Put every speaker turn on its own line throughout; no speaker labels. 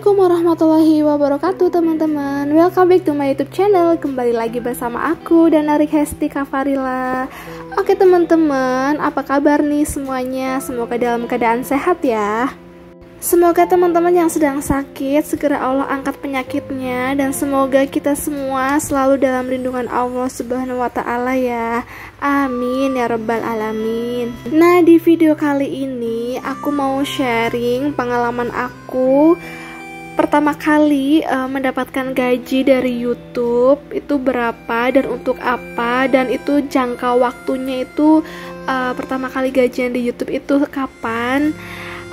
Assalamualaikum warahmatullahi wabarakatuh teman-teman. Welcome back to my YouTube channel. Kembali lagi bersama aku dan Narik Hesti Kafarila. Oke teman-teman, apa kabar nih semuanya? Semoga dalam keadaan sehat ya. Semoga teman-teman yang sedang sakit segera Allah angkat penyakitnya, dan semoga kita semua selalu dalam lindungan Allah Subhanahu wa Ta'ala ya. Amin ya rabbal alamin. Nah, di video kali ini aku mau sharing pengalaman aku pertama kali mendapatkan gaji dari YouTube. Itu berapa dan untuk apa, dan itu jangka waktunya itu pertama kali gajian di YouTube itu kapan.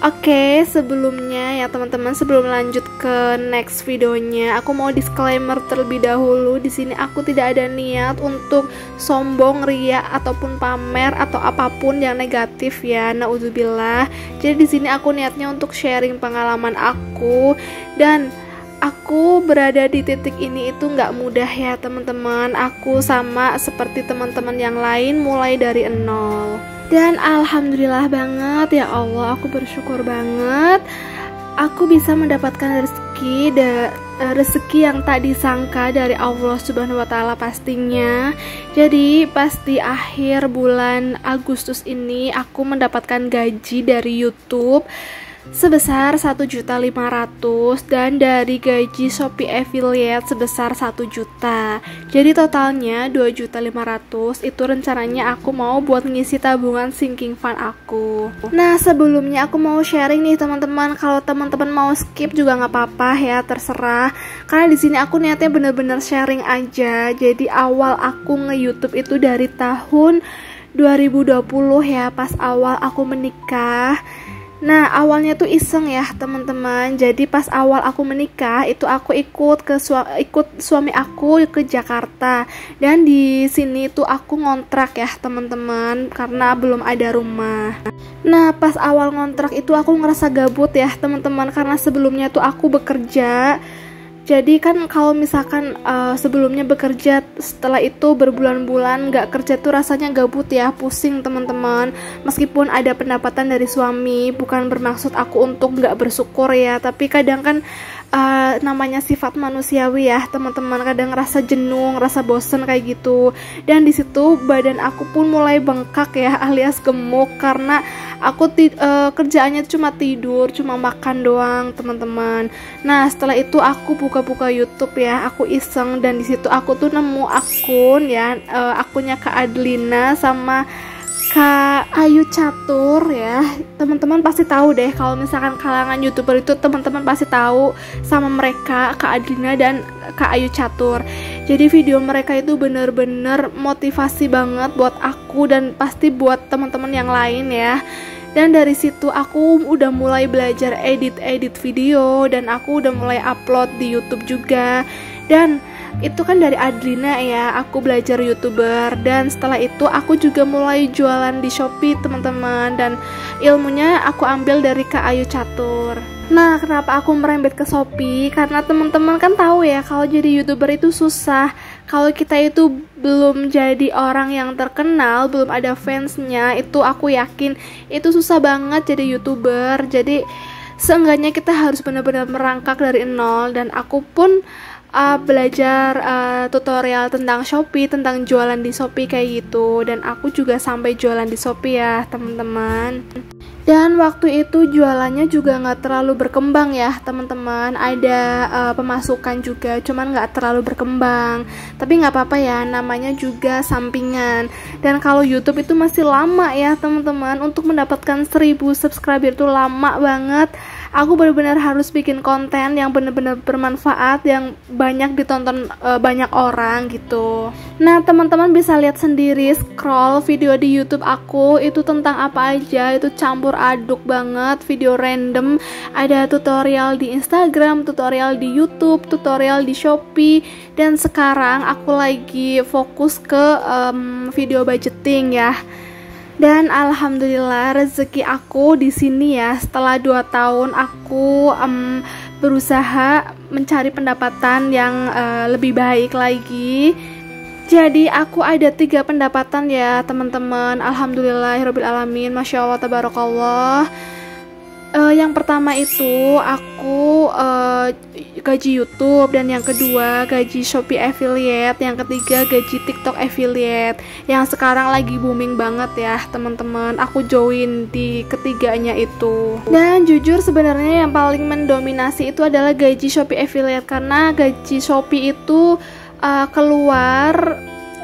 Oke, sebelumnya ya teman-teman, sebelum lanjut ke next videonya, aku mau disclaimer terlebih dahulu. Di sini aku tidak ada niat untuk sombong, ria ataupun pamer atau apapun yang negatif ya. Naudzubillah. Jadi di sini aku niatnya untuk sharing pengalaman aku, dan aku berada di titik ini itu nggak mudah ya teman-teman. Aku sama seperti teman-teman yang lain mulai dari nol. Dan alhamdulillah banget ya Allah, aku bersyukur banget aku bisa mendapatkan rezeki yang tak disangka dari Allah Subhanahu wa Ta'ala pastinya. Jadi pas di akhir bulan Agustus ini aku mendapatkan gaji dari YouTube sebesar 1.500.000 dan dari gaji Shopee Affiliate sebesar 1 juta. Jadi totalnya 2.500.000. Itu rencananya aku mau buat ngisi tabungan sinking fund aku. Nah, sebelumnya aku mau sharing nih teman-teman. Kalau teman-teman mau skip juga nggak apa-apa ya, terserah. Karena di sini aku niatnya bener-bener sharing aja. Jadi awal aku nge-YouTube itu dari tahun 2020 ya, pas awal aku menikah. Nah, awalnya tuh iseng ya teman-teman. Jadi pas awal aku menikah itu aku ikut suami aku ke Jakarta, dan di sini tuh aku ngontrak ya teman-teman karena belum ada rumah. Nah, pas awal ngontrak itu aku ngerasa gabut ya teman-teman, karena sebelumnya tuh aku bekerja. Jadi kan kalau misalkan sebelumnya bekerja, setelah itu berbulan-bulan nggak kerja tuh rasanya gabut ya, pusing teman-teman. Meskipun ada pendapatan dari suami, bukan bermaksud aku untuk nggak bersyukur ya, tapi kadang kan namanya sifat manusiawi ya teman-teman, kadang ngerasa jenuh, ngerasa bosen kayak gitu. Dan di situ badan aku pun mulai bengkak ya, alias gemuk, karena aku kerjaannya cuma tidur, cuma makan doang teman-teman. Nah, setelah itu aku buka-buka YouTube ya, aku iseng, dan di situ aku tuh nemu akun ya, akunnya Kak Adlina sama Kak Ayu Catur ya. Teman-teman pasti tahu deh, kalau misalkan kalangan YouTuber itu teman-teman pasti tahu sama mereka, Kak Adlina dan Kak Ayu Catur. Jadi video mereka itu bener-bener motivasi banget buat aku dan pasti buat teman-teman yang lain ya. Dan dari situ aku udah mulai belajar edit video, dan aku udah mulai upload di YouTube juga. Dan itu kan dari Adlina ya, aku belajar YouTuber, dan setelah itu aku juga mulai jualan di Shopee teman-teman, dan ilmunya aku ambil dari Kak Ayu Catur. Nah, kenapa aku merembet ke Shopee? Karena teman-teman kan tahu ya, kalau jadi YouTuber itu susah. Kalau kita itu belum jadi orang yang terkenal, belum ada fansnya, itu aku yakin itu susah banget jadi YouTuber. Jadi seenggaknya kita harus benar-benar merangkak dari nol, dan aku pun belajar tutorial tentang Shopee, tentang jualan di Shopee kayak gitu, dan aku juga sampai jualan di Shopee ya teman-teman. Dan waktu itu jualannya juga nggak terlalu berkembang ya teman-teman, ada pemasukan juga, cuman nggak terlalu berkembang. Tapi nggak apa-apa ya, namanya juga sampingan. Dan kalau YouTube itu masih lama ya teman-teman, untuk mendapatkan 1000 subscriber itu lama banget. Aku benar-benar harus bikin konten yang benar-benar bermanfaat, yang banyak ditonton banyak orang gitu. Nah, teman-teman bisa lihat sendiri, scroll video di YouTube aku itu tentang apa aja, itu campur aduk banget, video random, ada tutorial di Instagram, tutorial di YouTube, tutorial di Shopee, dan sekarang aku lagi fokus ke video budgeting ya. Dan alhamdulillah rezeki aku di sini ya, setelah 2 tahun aku berusaha mencari pendapatan yang lebih baik lagi. Jadi aku ada 3 pendapatan ya teman-teman. Alhamdulillahirobbilalamin, masya Allah tabarakallah. Yang pertama itu aku gaji YouTube, dan yang kedua gaji Shopee affiliate, yang ketiga gaji TikTok affiliate yang sekarang lagi booming banget ya teman-teman. Aku join di ketiganya itu. Dan jujur sebenarnya yang paling mendominasi itu adalah gaji Shopee affiliate, karena gaji Shopee itu keluar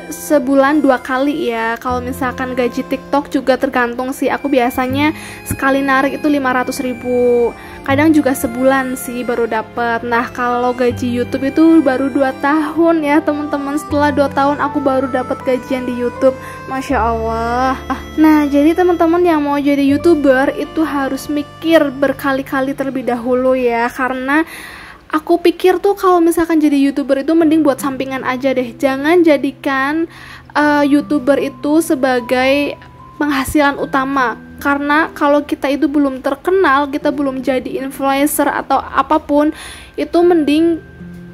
sebulan 2 kali ya. Kalau misalkan gaji TikTok juga tergantung sih, aku biasanya sekali narik itu 500.000, kadang juga sebulan sih baru dapet. Nah kalau gaji YouTube itu baru 2 tahun ya teman-teman, setelah 2 tahun aku baru dapat gajian di YouTube, Masya Allah. Nah jadi teman-teman yang mau jadi YouTuber itu harus mikir berkali-kali terlebih dahulu ya, karena aku pikir tuh kalau misalkan jadi YouTuber itu mending buat sampingan aja deh. Jangan jadikan YouTuber itu sebagai penghasilan utama. Karena kalau kita itu belum terkenal, kita belum jadi influencer atau apapun, itu mending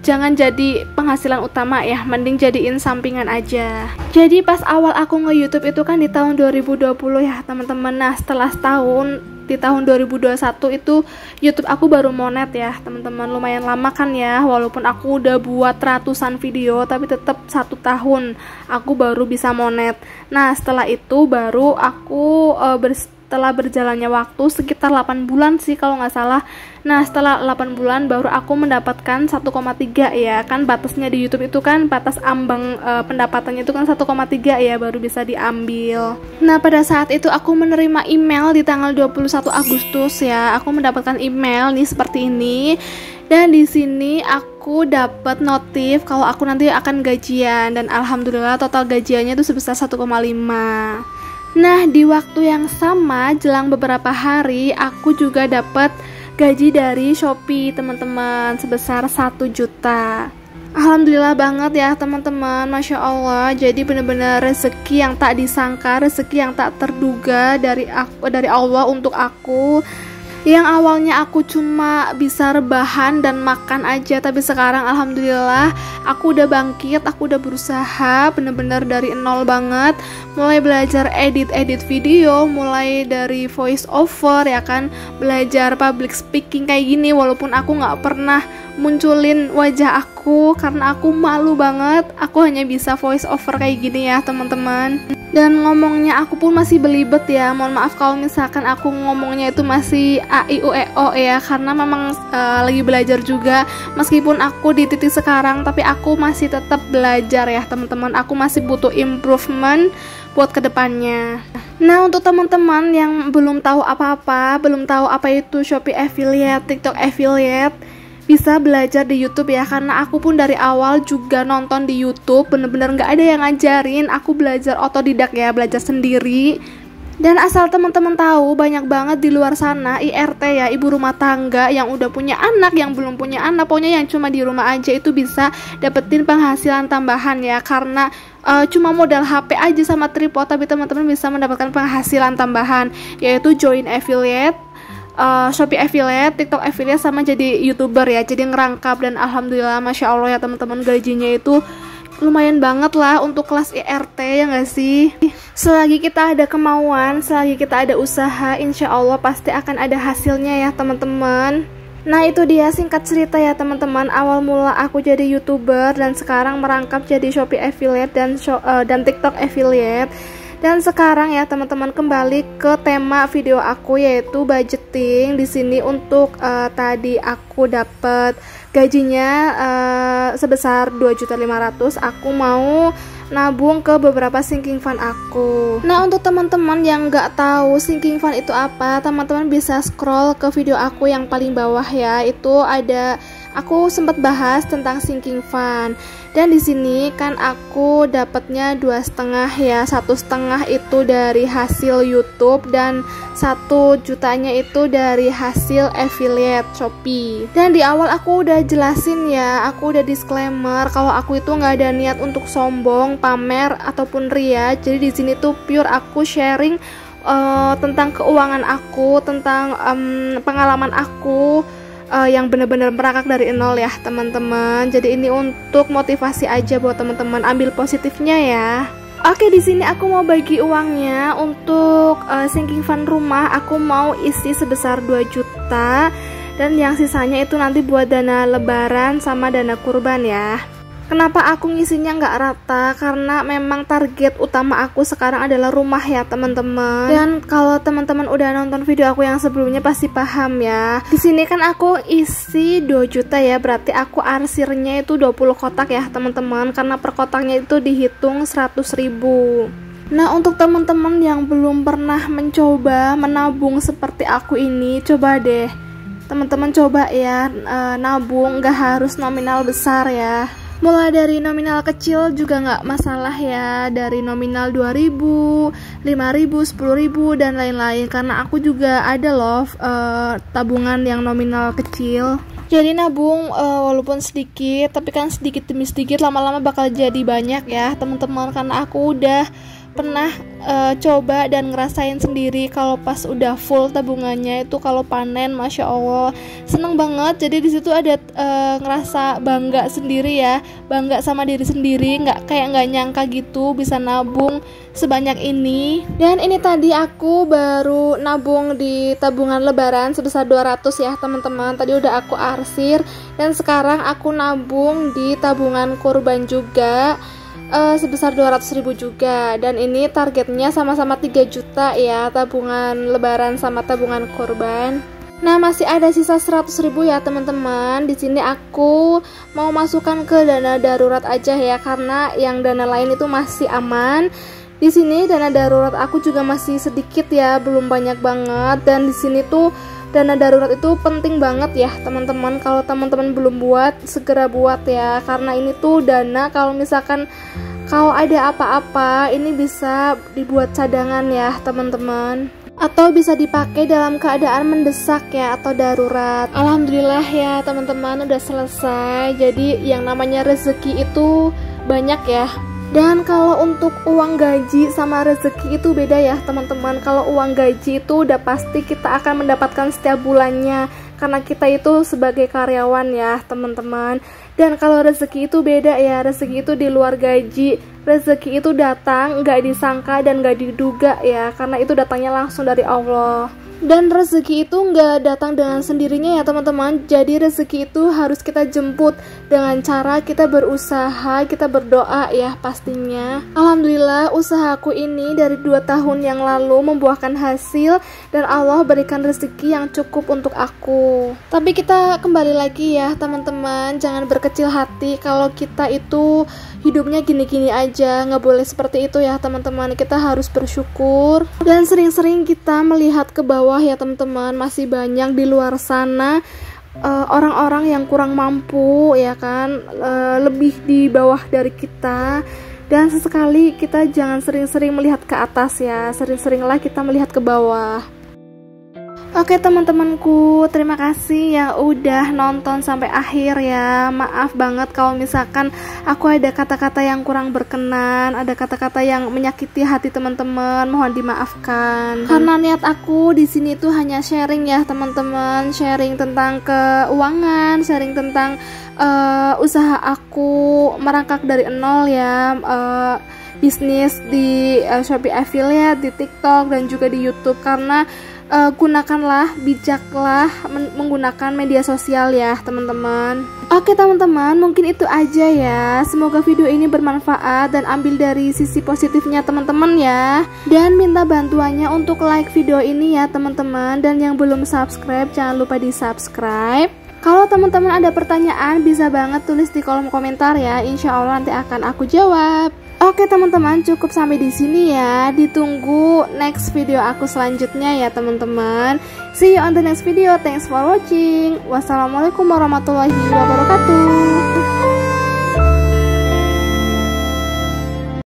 jangan jadi penghasilan utama ya, mending jadiin sampingan aja. Jadi pas awal aku nge-YouTube itu kan di tahun 2020 ya teman-teman. Nah setelah setahun, di tahun 2021 itu YouTube aku baru monet ya teman-teman. Lumayan lama kan ya, walaupun aku udah buat ratusan video, tapi tetap 1 tahun aku baru bisa monet. Nah setelah itu baru aku setelah berjalannya waktu sekitar 8 bulan sih kalau nggak salah. Nah setelah 8 bulan baru aku mendapatkan 1,3 ya, kan batasnya di YouTube itu kan batas ambang pendapatannya itu kan 1,3 ya, baru bisa diambil. Nah pada saat itu aku menerima email di tanggal 21 Agustus ya, aku mendapatkan email nih seperti ini. Dan di sini aku dapat notif kalau aku nanti akan gajian, dan alhamdulillah total gajiannya itu sebesar 1,5. Nah di waktu yang sama jelang beberapa hari aku juga dapat gaji dari Shopee teman-teman sebesar 1 juta. Alhamdulillah banget ya teman-teman, Masya Allah. Jadi benar-benar rezeki yang tak disangka, rezeki yang tak terduga dari Allah untuk aku. Yang awalnya aku cuma bisa rebahan dan makan aja, tapi sekarang alhamdulillah aku udah bangkit, aku udah berusaha bener-bener dari nol banget. Mulai belajar edit video, mulai dari voice over ya kan, belajar public speaking kayak gini, walaupun aku nggak pernah munculin wajah aku karena aku malu banget. Aku hanya bisa voice over kayak gini ya teman-teman. Dan ngomongnya aku pun masih belibet ya, mohon maaf kalau misalkan aku ngomongnya itu masih a, i, u, e, o ya, karena memang lagi belajar juga. Meskipun aku di titik sekarang, tapi aku masih tetap belajar ya teman-teman. Aku masih butuh improvement buat kedepannya. Nah untuk teman-teman yang belum tahu apa-apa, belum tahu apa itu Shopee affiliate, TikTok affiliate, bisa belajar di YouTube ya, karena aku pun dari awal juga nonton di YouTube, bener-bener nggak ada yang ngajarin. Aku belajar otodidak ya, belajar sendiri. Dan asal teman-teman tahu, banyak banget di luar sana IRT ya, ibu rumah tangga yang udah punya anak, yang belum punya anak, pokoknya yang cuma di rumah aja itu bisa dapetin penghasilan tambahan ya, karena cuma modal HP aja sama tripod, tapi teman-teman bisa mendapatkan penghasilan tambahan, yaitu join affiliate, Shopee affiliate, TikTok affiliate, sama jadi YouTuber ya. Jadi ngerangkap, dan alhamdulillah Masya Allah ya teman-teman, gajinya itu lumayan banget lah untuk kelas IRT ya nggak sih. Selagi kita ada kemauan, selagi kita ada usaha, insya Allah pasti akan ada hasilnya ya teman-teman. Nah itu dia singkat cerita ya teman-teman, awal mula aku jadi YouTuber dan sekarang merangkap jadi Shopee affiliate dan TikTok affiliate. Dan sekarang ya teman-teman, kembali ke tema video aku, yaitu budgeting. Di sini untuk tadi aku dapat gajinya sebesar 2.500.000. Aku mau nabung ke beberapa sinking fund aku. Nah untuk teman-teman yang nggak tahu sinking fund itu apa, teman-teman bisa scroll ke video aku yang paling bawah ya. Itu ada, aku sempat bahas tentang sinking fund. Dan di sini kan aku dapatnya 2,5 ya, 1,5 itu dari hasil YouTube dan 1 jutanya itu dari hasil affiliate Shopee. Dan di awal aku udah jelasin ya, aku udah disclaimer kalau aku itu nggak ada niat untuk sombong, pamer ataupun ria. Jadi di sini tuh pure aku sharing tentang keuangan aku, tentang pengalaman aku. Yang benar-benar merangkak dari nol ya teman-teman. Jadi ini untuk motivasi aja buat teman-teman, ambil positifnya ya. Oke, di sini aku mau bagi uangnya untuk sinking fund rumah. Aku mau isi sebesar 2 juta dan yang sisanya itu nanti buat dana lebaran sama dana kurban ya. Kenapa aku ngisinya nggak rata? Karena memang target utama aku sekarang adalah rumah ya teman-teman. Dan kalau teman-teman udah nonton video aku yang sebelumnya pasti paham ya. Di sini kan aku isi 2 juta ya, berarti aku arsirnya itu 20 kotak ya teman-teman. Karena per kotaknya itu dihitung 100.000. Nah, untuk teman-teman yang belum pernah mencoba menabung seperti aku ini, coba deh teman-teman coba ya nabung, nggak harus nominal besar ya. Mulai dari nominal kecil juga nggak masalah ya, dari nominal 2.000, 5.000, 10.000 dan lain-lain. Karena aku juga ada loh tabungan yang nominal kecil. Jadi nabung walaupun sedikit, tapi kan sedikit demi sedikit lama-lama bakal jadi banyak ya teman-teman. Karena aku udah pernah coba dan ngerasain sendiri kalau pas udah full tabungannya itu kalau panen, masya Allah seneng banget. Jadi di situ ada ngerasa bangga sendiri ya, bangga sama diri sendiri, nggak nyangka gitu bisa nabung sebanyak ini. Dan ini tadi aku baru nabung di tabungan lebaran sebesar 200 ya teman-teman. Tadi udah aku arsir dan sekarang aku nabung di tabungan kurban juga sebesar 200.000 juga. Dan ini targetnya sama-sama 3 juta ya, tabungan lebaran sama tabungan kurban. Nah, masih ada sisa 100.000 ya teman-teman. Di sini aku mau masukkan ke dana darurat aja ya, karena yang dana lain itu masih aman. Di sini dana darurat aku juga masih sedikit ya, belum banyak banget. Dan di sini tuh dana darurat itu penting banget ya teman-teman. Kalau teman-teman belum buat, segera buat ya, karena ini tuh dana kalau misalkan kalau ada apa-apa ini bisa dibuat cadangan ya teman-teman, atau bisa dipakai dalam keadaan mendesak ya atau darurat. Alhamdulillah ya teman-teman udah selesai. Jadi yang namanya rezeki itu banyak ya. Dan kalau untuk uang gaji sama rezeki itu beda ya teman-teman. Kalau uang gaji itu udah pasti kita akan mendapatkan setiap bulannya, karena kita itu sebagai karyawan ya teman-teman. Dan kalau rezeki itu beda ya, rezeki itu di luar gaji. Rezeki itu datang nggak disangka dan nggak diduga ya, karena itu datangnya langsung dari Allah. Dan rezeki itu nggak datang dengan sendirinya ya teman-teman. Jadi rezeki itu harus kita jemput dengan cara kita berusaha, kita berdoa ya pastinya. Alhamdulillah usahaku ini dari 2 tahun yang lalu membuahkan hasil, dan Allah berikan rezeki yang cukup untuk aku. Tapi kita kembali lagi ya teman-teman, jangan berkecil hati kalau kita itu hidupnya gini-gini aja. Nggak boleh seperti itu ya teman-teman. Kita harus bersyukur dan sering-sering kita melihat ke bawah ya teman-teman. Masih banyak di luar sana orang-orang yang kurang mampu ya kan, lebih di bawah dari kita. Dan sesekali kita jangan sering-sering melihat ke atas ya, sering-seringlah kita melihat ke bawah. Oke teman-temanku, terima kasih yang udah nonton sampai akhir ya. Maaf banget kalau misalkan aku ada kata-kata yang kurang berkenan, ada kata-kata yang menyakiti hati teman-teman, mohon dimaafkan. Karena niat aku di sini tuh hanya sharing ya teman-teman, sharing tentang keuangan, sharing tentang usaha aku merangkak dari nol ya, bisnis di Shopee Affiliate, di TikTok dan juga di YouTube. Karena gunakanlah bijaklah menggunakan media sosial ya teman-teman. Oke teman-teman, mungkin itu aja ya. Semoga video ini bermanfaat dan ambil dari sisi positifnya teman-teman ya. Dan minta bantuannya untuk like video ini ya teman-teman. Dan yang belum subscribe jangan lupa di subscribe. Kalau teman-teman ada pertanyaan bisa banget tulis di kolom komentar ya. Insya Allah nanti akan aku jawab. Oke teman-teman, cukup sampai di sini ya. Ditunggu next video aku selanjutnya ya teman-teman. See you on the next video. Thanks for watching. Wassalamualaikum warahmatullahi wabarakatuh.